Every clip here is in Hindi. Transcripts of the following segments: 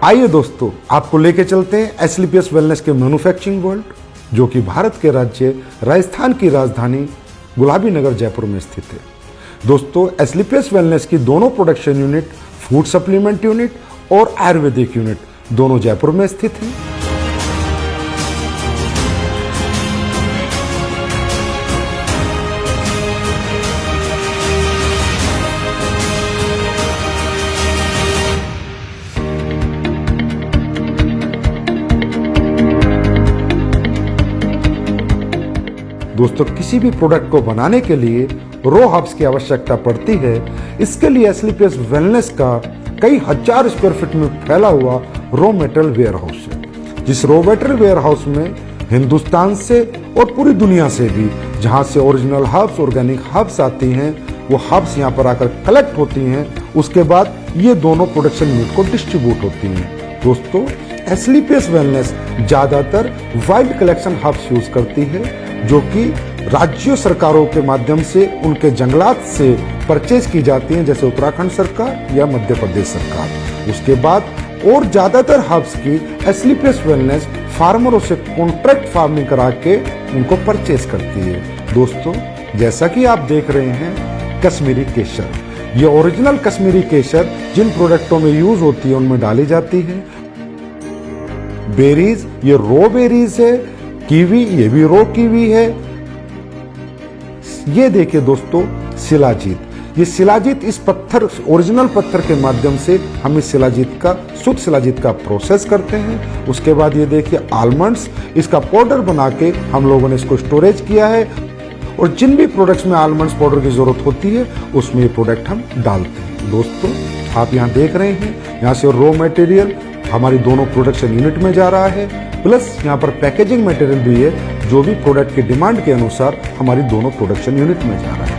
आइए दोस्तों, आपको लेके चलते हैं एसलीपीएस वेलनेस के मैन्युफैक्चरिंग वर्ल्ड, जो कि भारत के राज्य राजस्थान की राजधानी गुलाबी नगर जयपुर में स्थित है। दोस्तों, एसलीपीएस वेलनेस की दोनों production unit, food supplement unit और आयुर्वेदिक यूनिट दोनों जयपुर में स्थित हैं। दोस्तों, किसी भी प्रोडक्ट को बनाने के लिए रॉ हर्ब्स की आवश्यकता पड़ती है। इसके लिए एसलीपीएस वेलनेस का कई हजार स्क्वायर फीट में फैला हुआ रॉ मेटेरियल वेयर हाउस है। जिस रॉ मेटेरियल वेयर हाउस में हिंदुस्तान से और पूरी दुनिया से भी जहां से ओरिजिनल हर्ब्स, ऑर्गेनिक हर्ब्स आती हैं, वो हर्ब्स यहाँ पर आकर कलेक्ट होती हैं। उसके बाद ये दोनों प्रोडक्शन यूनिट को डिस्ट्रीब्यूट होती हैं। दोस्तों, एसलीपीएस वेलनेस ज्यादातर वाइल्ड कलेक्शन हर्ब्स यूज करती है, जो कि राज्य सरकारों के माध्यम से उनके जंगलात से परचेज की जाती हैं, जैसे उत्तराखंड सरकार या मध्य प्रदेश सरकार। उसके बाद और ज्यादातर हर्ब्स की एसलीपीएस वेलनेस फार्मरों से कॉन्ट्रैक्ट फार्मिंग करा के उनको परचेज करती है। दोस्तों, जैसा कि आप देख रहे हैं, कश्मीरी केसर, ये ओरिजिनल कश्मीरी केसर जिन प्रोडक्टों में यूज होती है उनमें डाली जाती है। बेरीज, ये रॉ बेरीज है। कीवी, ये भी रॉ कीवी है। ये देखिए दोस्तों, शिलाजीत, ये शिलाजीत इस पत्थर, ओरिजिनल पत्थर के माध्यम से हम इस शिलाजीत का, शुद्ध शिलाजीत का प्रोसेस करते हैं। उसके बाद ये देखिए आलमंड्स, इसका पाउडर बना के हम लोगों ने इसको स्टोरेज किया है। और जिन भी प्रोडक्ट्स में आलमंड्स पाउडर की जरूरत होती है उसमें ये प्रोडक्ट हम डालते हैं। दोस्तों, आप यहाँ देख रहे हैं, यहाँ से रॉ मटेरियल हमारी दोनों प्रोडक्शन यूनिट में जा रहा है, प्लस यहाँ पर पैकेजिंग मटेरियल भी है, जो भी प्रोडक्ट के डिमांड के अनुसार हमारी दोनों प्रोडक्शन यूनिट में जा रहा है।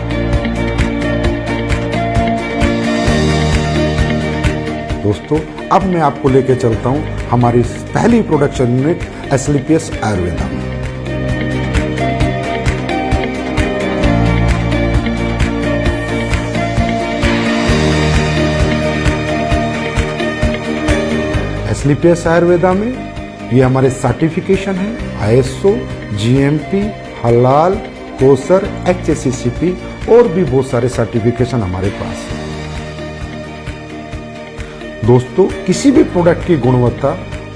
दोस्तों, अब मैं आपको लेके चलता हूँ हमारी पहली प्रोडक्शन यूनिट एसलीपीएस आयुर्वेदा में। एसलीपीएस आयुर्वेदा में ये हमारे सर्टिफिकेशन है, आईएसओ, जीएमपी, हलाल, कोसर, एचएससीसीपी और भी बहुत सारे सर्टिफिकेशन हमारे पास है। दोस्तों, किसी भी प्रोडक्ट की गुणवत्ता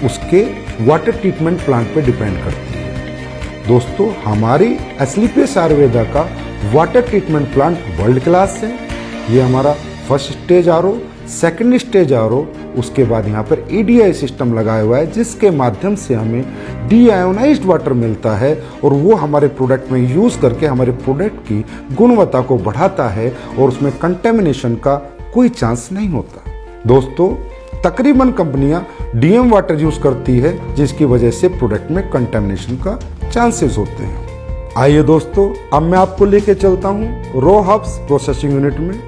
उसके वाटर ट्रीटमेंट प्लांट पे डिपेंड करती है। दोस्तों, हमारी एसलीपीएस आयुर्वेदा का water treatment plant world class है। ये हमारा first stage RO, second stage RO, उसके बाद यहाँ पर ईडीआई सिस्टम लगाया हुआ है, जिसके माध्यम से हमें डीआयोनाइज्ड वाटर मिलता है और वो हमारे प्रोडक्ट में यूज करके हमारे प्रोडक्ट की गुणवत्ता को बढ़ाता है और उसमें कंटेमिनेशन का कोई चांस नहीं होता। दोस्तों, तकरीबन कंपनियां डीएम वाटर यूज करती है, जिसकी वजह से प्रोडक्ट में कंटेमिनेशन का चांसेस होते हैं। आइए दोस्तों, अब मैं आपको लेके चलता हूँ रॉ हर्ब्स प्रोसेसिंग यूनिट में।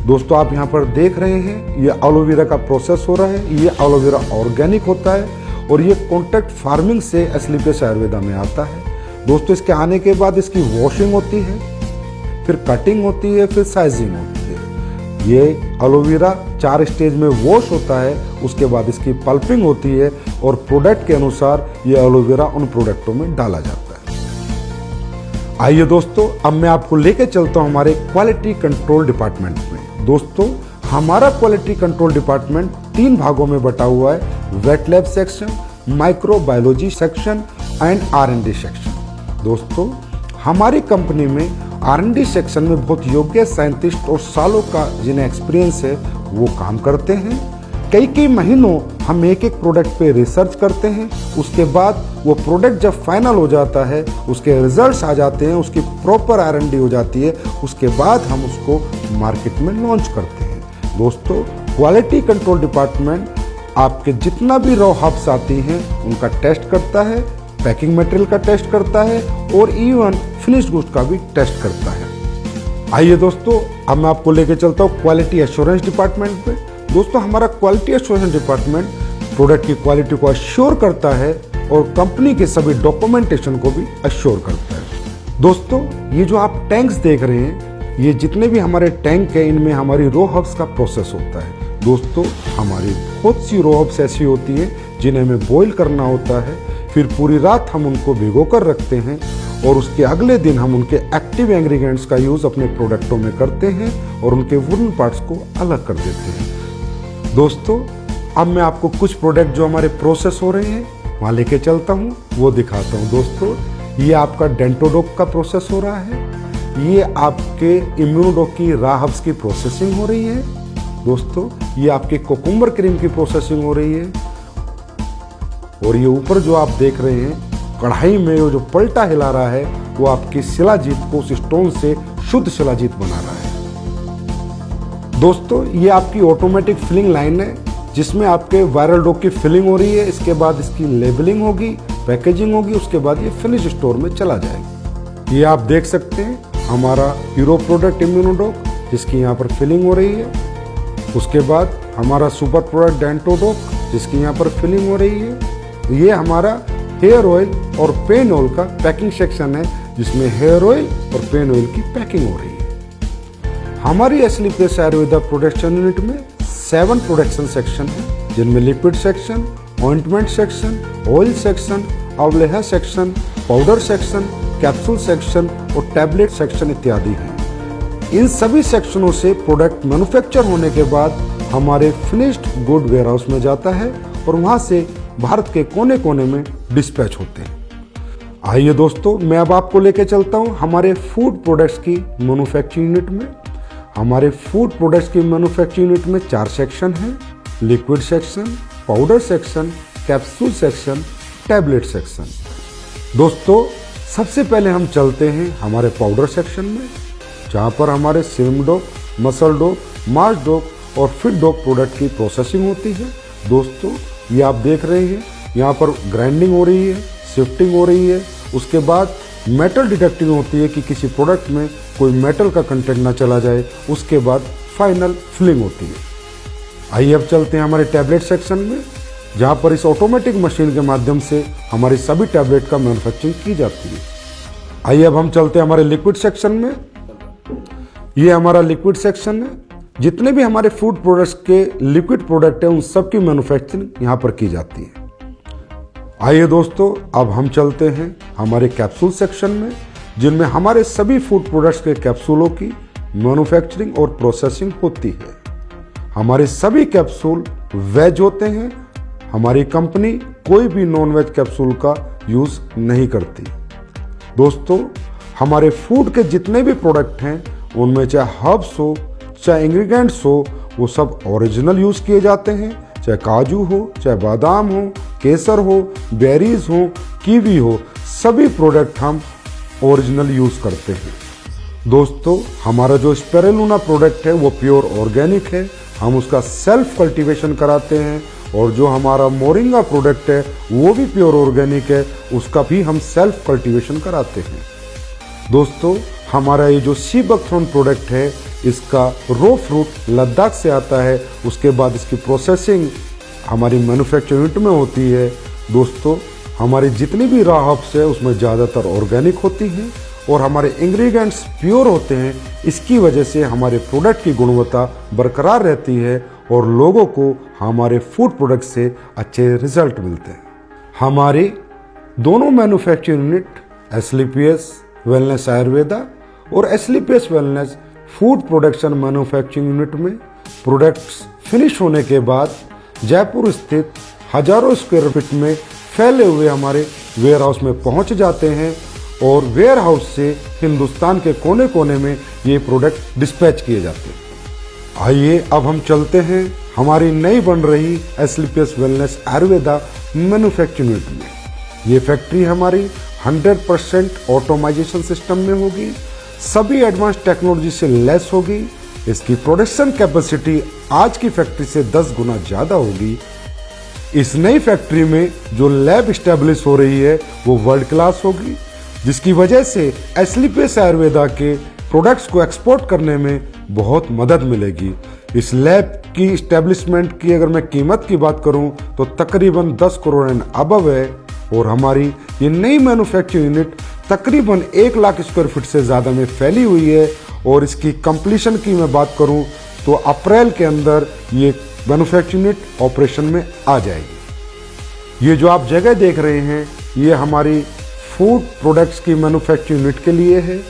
दोस्तों, आप यहाँ पर देख रहे हैं, ये एलोवेरा का प्रोसेस हो रहा है। ये एलोवेरा ऑर्गेनिक होता है और ये कॉन्ट्रैक्ट फार्मिंग से एसलीपीएस आयुर्वेदा में आता है। दोस्तों, इसके आने के बाद इसकी वॉशिंग होती है, फिर कटिंग होती है, फिर साइजिंग होती है। ये एलोवेरा 4 स्टेज में वॉश होता है, उसके बाद इसकी पल्पिंग होती है और प्रोडक्ट के अनुसार ये एलोवेरा उन प्रोडक्टों में डाला जाता है। आइए दोस्तों, अब मैं आपको लेके चलता हूँ हमारे क्वालिटी कंट्रोल डिपार्टमेंट में। दोस्तों, हमारा क्वालिटी कंट्रोल डिपार्टमेंट 3 भागों में बटा हुआ है, wet lab section, microbiology section and R&D section. दोस्तों, हमारी कंपनी में R&D सेक्शन में बहुत योग्य साइंटिस्ट और सालों का जिन्हें एक्सपीरियंस है वो काम करते हैं। कई महीनों हम एक प्रोडक्ट पे रिसर्च करते हैं। उसके बाद वो प्रोडक्ट जब फाइनल हो जाता है, उसके रिजल्ट्स आ जाते हैं, उसकी प्रॉपर R&D हो जाती है, उसके बाद हम उसको मार्केट में लॉन्च करते हैं। दोस्तों, क्वालिटी कंट्रोल डिपार्टमेंट आपके जितना भी रॉ हर्ब्स आती हैं उनका टेस्ट करता है, पैकिंग मटेरियल का टेस्ट करता है और इवन फिनिश्ड गुड्स का भी टेस्ट करता है। आइए दोस्तों, अब मैं आपको लेके चलता हूँ क्वालिटी एश्योरेंस डिपार्टमेंट पे। दोस्तों, हमारा क्वालिटी एश्योरेंस डिपार्टमेंट प्रोडक्ट की क्वालिटी को अश्योर करता है और कंपनी के सभी डॉक्यूमेंटेशन को भी अश्योर करता है। दोस्तों, ये जो आप टैंक्स देख रहे हैं, ये जितने भी हमारे टैंक है, इनमें हमारी रॉ हर्ब्स का प्रोसेस होता है। दोस्तों हमारी बहुत सी रॉ हर्ब्स ऐसी होती हैं जिन्हें हमें बॉईल करना होता है, फिर पूरी रात हम उनको भिगो कर रखते हैं और उसके अगले दिन हम उनके एक्टिव इंग्रेडिएंट्स का यूज़ अपने प्रोडक्टों में करते हैं और उनके वुडन पार्ट्स को अलग कर देते हैं। दोस्तों अब मैं आपको कुछ प्रोडक्ट जो हमारे प्रोसेस हो रहे हैं वहाँ लेके चलता हूँ, वो दिखाता हूँ। दोस्तों ये आपका डेंटोडोक का प्रोसेस हो रहा है, ये आपके इम्यूनोडोक की रॉ हर्ब्स की प्रोसेसिंग हो रही है। दोस्तों ये आपके कोकुम्बर क्रीम की प्रोसेसिंग हो रही है और ये ऊपर जो आप देख रहे हैं कढ़ाई में जो पलटा हिला रहा है वो आपकी शिलाजीत को उस स्टोन से शुद्ध शिलाजीत बना रहा है। दोस्तों ये आपकी ऑटोमेटिक फिलिंग लाइन है जिसमें आपके वायरल डोक की फिलिंग हो रही है। इसके बाद इसकी लेबलिंग होगी, पैकेजिंग होगी, उसके बाद ये फिनिश स्टोर में चला जाएगा। ये आप देख सकते हैं हमारा हीरो प्रोडक्ट इम्यूनोडोक जिसकी यहाँ पर फिलिंग हो रही है। उसके बाद हमारा सुपर प्रोडक्ट डेंटोडोक जिसकी यहाँ पर फिलिंग हो रही है। ये हमारा हेयर ऑयल और पेन ऑयल का पैकिंग सेक्शन है जिसमें हेयर ऑयल और पेन ऑयल की पैकिंग हो रही है। हमारी एस्लीपियस आयुर्वेदा प्रोडक्शन यूनिट में 7 प्रोडक्शन सेक्शन है जिनमें liquid section, ointment section, oil section, अवलेहा section, powder section, capsule section और टैबलेट सेक्शन इत्यादि हैं। इन सभी सेक्शनों से प्रोडक्ट मैन्युफैक्चर होने के बाद हमारे फिनिश्ड गुड वेयरहाउस में जाता है और वहां से भारत के कोने कोने में डिस्पैच होते हैं। आइए दोस्तों मैं अब आपको लेके चलता हूं हमारे फूड प्रोडक्ट्स की मैन्युफैक्चरिंग यूनिट में। हमारे फूड प्रोडक्ट्स की मैन्युफैक्चरिंग यूनिट में 4 सेक्शन हैं, liquid section, powder section, capsule section, tablet section. दोस्तों सबसे पहले हम चलते हैं हमारे पाउडर सेक्शन में जहाँ पर हमारे सिम डोक, मसल डोक, मार्च डोक और फिट डोक प्रोडक्ट की प्रोसेसिंग होती है। दोस्तों ये आप देख रहे हैं यहाँ पर ग्राइंडिंग हो रही है, शिफ्टिंग हो रही है, उसके बाद मेटल डिटेक्टिंग होती है कि किसी प्रोडक्ट में कोई मेटल का कंटेंट ना चला जाए, उसके बाद फाइनल फिलिंग होती है। आइए अब चलते हैं हमारे टैबलेट सेक्शन में जहाँ पर इस ऑटोमेटिक मशीन के माध्यम से हमारी सभी टैबलेट का मैन्युफैक्चरिंग की जाती है। आइए अब हम चलते हैं हमारे लिक्विड सेक्शन में। ये हमारा लिक्विड सेक्शन है, जितने भी हमारे फूड प्रोडक्ट्स के लिक्विड प्रोडक्ट हैं उन सब की मैन्युफैक्चरिंग यहाँ पर की जाती है। आइए दोस्तों अब हम चलते हैं हमारे कैप्सूल सेक्शन में जिनमें हमारे सभी फूड प्रोडक्ट्स के कैप्सूलों की मैन्युफैक्चरिंग और प्रोसेसिंग होती है। हमारे सभी कैप्सूल वेज होते हैं। हमारी कंपनी कोई भी नॉन वेज कैप्सूल का यूज नहीं करती। दोस्तों हमारे फूड के जितने भी प्रोडक्ट हैं उनमें चाहे हर्ब्स हो चाहे इंग्रेडिएंट्स हो वो सब ओरिजिनल यूज किए जाते हैं, चाहे काजू हो, चाहे बादाम हो, केसर हो, बेरीज हो, कीवी हो, सभी प्रोडक्ट हम ओरिजिनल यूज करते हैं। दोस्तों हमारा जो स्पिरुलिना प्रोडक्ट है वो प्योर ऑर्गेनिक है, हम उसका सेल्फ कल्टीवेशन कराते हैं और जो हमारा मोरिंगा प्रोडक्ट है वो भी प्योर ऑर्गेनिक है, उसका भी हम सेल्फ कल्टीवेशन कराते हैं। दोस्तों हमारा ये जो सी बकथ्रोन प्रोडक्ट है इसका रो फ्रूट लद्दाख से आता है, उसके बाद इसकी प्रोसेसिंग हमारी मैन्युफैक्चरिंग यूनिट में होती है। दोस्तों हमारी जितनी भी रॉ हर्ब्स है उसमें ज़्यादातर ऑर्गेनिक होती हैं और हमारे इंग्रेडिएंट्स प्योर होते हैं। इसकी वजह से हमारे प्रोडक्ट की गुणवत्ता बरकरार रहती है और लोगों को हमारे फूड प्रोडक्ट से अच्छे रिजल्ट मिलते हैं। हमारी दोनों manufacturing unit Asclepius Wellness Ayurveda और Asclepius Wellness food production manufacturing unit में प्रोडक्ट्स फिनिश होने के बाद जयपुर स्थित हजारों स्क्वायर फीट में फैले हुए हमारे वेयर हाउस में पहुंच जाते हैं और वेयर हाउस से हिंदुस्तान के कोने कोने में ये प्रोडक्ट डिस्पैच किए जाते हैं। आइए अब हम चलते हैं हमारी नई बन रही एस्लीपियस वेलनेस आयुर्वेदा मैन्युफैक्चरिंग यूनिट में। ये फैक्ट्री हमारी 100% ऑटोमाइजेशन सिस्टम में होगी, सभी एडवांस टेक्नोलॉजी से लेस होगी। इसकी प्रोडक्शन कैपेसिटी आज की फैक्ट्री से 10 गुना ज़्यादा होगी। इस नई फैक्ट्री में जो लैब स्टैब्लिश हो रही है वो वर्ल्ड क्लास होगी, जिसकी वजह से एस्लीपियस आयुर्वेदा के प्रोडक्ट्स को एक्सपोर्ट करने में बहुत मदद मिलेगी। इस लैब की इस्टेब्लिशमेंट की अगर मैं कीमत की बात करूं तो तकरीबन 10 करोड़ एंड अबव है और हमारी ये नई मैन्युफैक्चरिंग यूनिट तकरीबन 1 लाख स्क्वायर फीट से ज़्यादा में फैली हुई है और इसकी कंप्लीशन की मैं बात करूं तो अप्रैल के अंदर ये मैन्युफैक्चरिंग यूनिट ऑपरेशन में आ जाएगी। ये जो आप जगह देख रहे हैं ये हमारी फूड प्रोडक्ट्स की मैन्युफैक्चरिंग यूनिट के लिए है।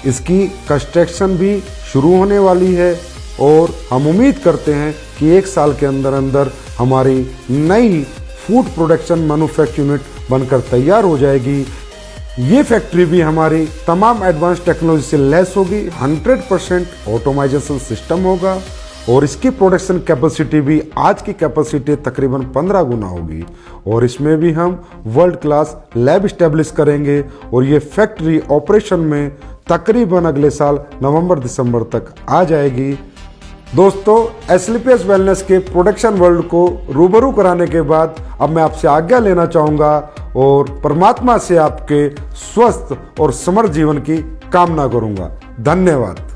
इसकी कंस्ट्रक्शन भी शुरू होने वाली है और हम उम्मीद करते हैं कि 1 साल के अंदर अंदर हमारी नई फूड प्रोडक्शन मैन्युफैक्चरिंग यूनिट बनकर तैयार हो जाएगी। ये फैक्ट्री भी हमारी तमाम एडवांस टेक्नोलॉजी से लैस होगी, 100% ऑटोमाइजेशन सिस्टम होगा और इसकी प्रोडक्शन कैपेसिटी भी आज की कैपेसिटी तकरीबन 15 गुना होगी और इसमें भी हम वर्ल्ड क्लास लैब इस्टेब्लिश करेंगे और ये फैक्ट्री ऑपरेशन में तकरीबन अगले साल नवंबर-दिसंबर तक आ जाएगी। दोस्तों, एस्लीपियस वेलनेस के प्रोडक्शन वर्ल्ड को रूबरू कराने के बाद अब मैं आपसे आज्ञा लेना चाहूँगा और परमात्मा से आपके स्वस्थ और समृद्ध जीवन की कामना करूँगा। धन्यवाद।